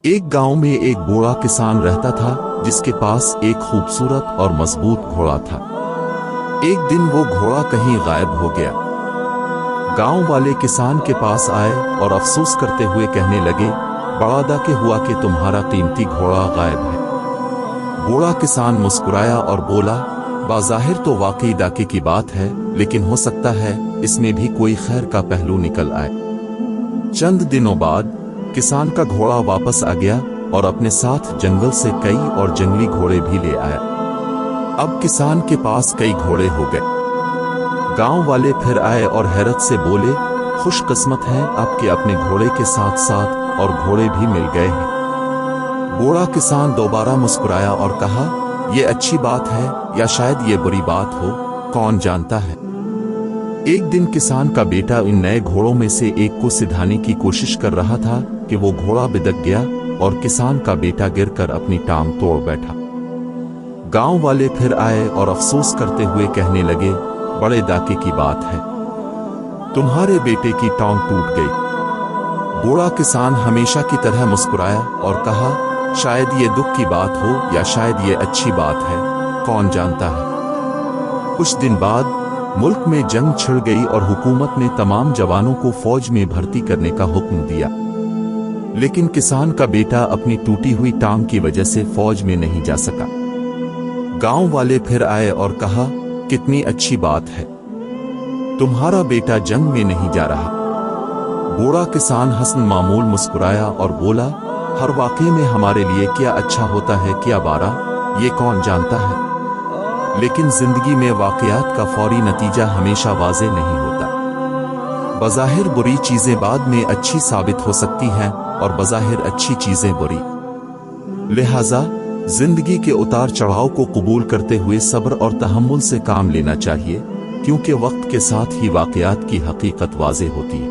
ایک گاؤں میں ایک بوڑھا کسان رہتا تھا جس کے پاس ایک خوبصورت اور مضبوط گھوڑا تھا۔ ایک دن وہ گھوڑا کہیں غائب ہو گیا۔ گاؤں والے کسان کے پاس آئے اور افسوس کرتے ہوئے کہنے لگے، بڑا دکھ ہوا کہ تمہارا قیمتی گھوڑا غائب ہے۔ بوڑھا کسان مسکرایا اور بولا، بظاہر تو واقعی دکھ کی بات ہے، لیکن ہو سکتا ہے اس میں بھی کوئی خیر کا پہلو نکل آئے۔ چند دنوں بعد کسان کا گھوڑا واپس آ گیا اور اپنے ساتھ جنگل سے کئی اور جنگلی گھوڑے بھی لے آیا۔ اب کسان کے پاس کئی گھوڑے ہو گئے۔ گاؤں والے پھر آئے اور حیرت سے بولے، خوش قسمت ہیں آپ کے اپنے گھوڑے کے ساتھ ساتھ اور گھوڑے بھی مل گئے ہیں۔ بوڑھا کسان دوبارہ مسکرایا اور کہا، یہ اچھی بات ہے یا شاید یہ بری بات ہو، کون جانتا ہے۔ ایک دن کسان کا بیٹا ان نئے گھوڑوں میں سے ایک کو سدھانے کی کوشش کر رہا تھا کہ وہ گھوڑا بدک گیا اور کسان کا بیٹا گر کر اپنی ٹانگ توڑ بیٹھا۔ گاؤں والے پھر آئے اور افسوس کرتے ہوئے کہنے لگے، بڑے دکھ کی بات ہے، تمہارے بیٹے کی ٹانگ ٹوٹ گئی۔ بوڑھا کسان ہمیشہ کی طرح مسکرایا اور کہا، شاید یہ دکھ کی بات ہو یا شاید یہ اچھی بات ہے، کون جانتا ہے۔ کچھ دن بعد ملک میں جنگ چھڑ گئی اور حکومت نے تمام جوانوں کو فوج میں بھرتی کرنے کا حکم دیا، لیکن کسان کا بیٹا اپنی ٹوٹی ہوئی ٹانگ کی وجہ سے فوج میں نہیں جا سکا۔ گاؤں والے پھر آئے اور کہا، کتنی اچھی بات ہے، تمہارا بیٹا جنگ میں نہیں جا رہا۔ بوڑھا کسان حسن معمول مسکرایا اور بولا، ہر واقعے میں ہمارے لیے کیا اچھا ہوتا ہے کیا برا، یہ کون جانتا ہے۔ لیکن زندگی میں واقعات کا فوری نتیجہ ہمیشہ واضح نہیں ہوتا۔ بظاہر بری چیزیں بعد میں اچھی ثابت ہو سکتی ہیں اور بظاہر اچھی چیزیں بری۔ لہٰذا زندگی کے اتار چڑھاؤ کو قبول کرتے ہوئے صبر اور تحمل سے کام لینا چاہیے، کیونکہ وقت کے ساتھ ہی واقعات کی حقیقت واضح ہوتی ہے۔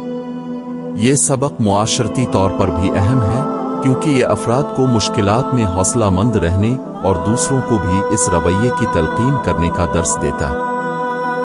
یہ سبق معاشرتی طور پر بھی اہم ہے، کیونکہ یہ افراد کو مشکلات میں حوصلہ مند رہنے اور دوسروں کو بھی اس رویے کی تلقین کرنے کا درس دیتا ہے۔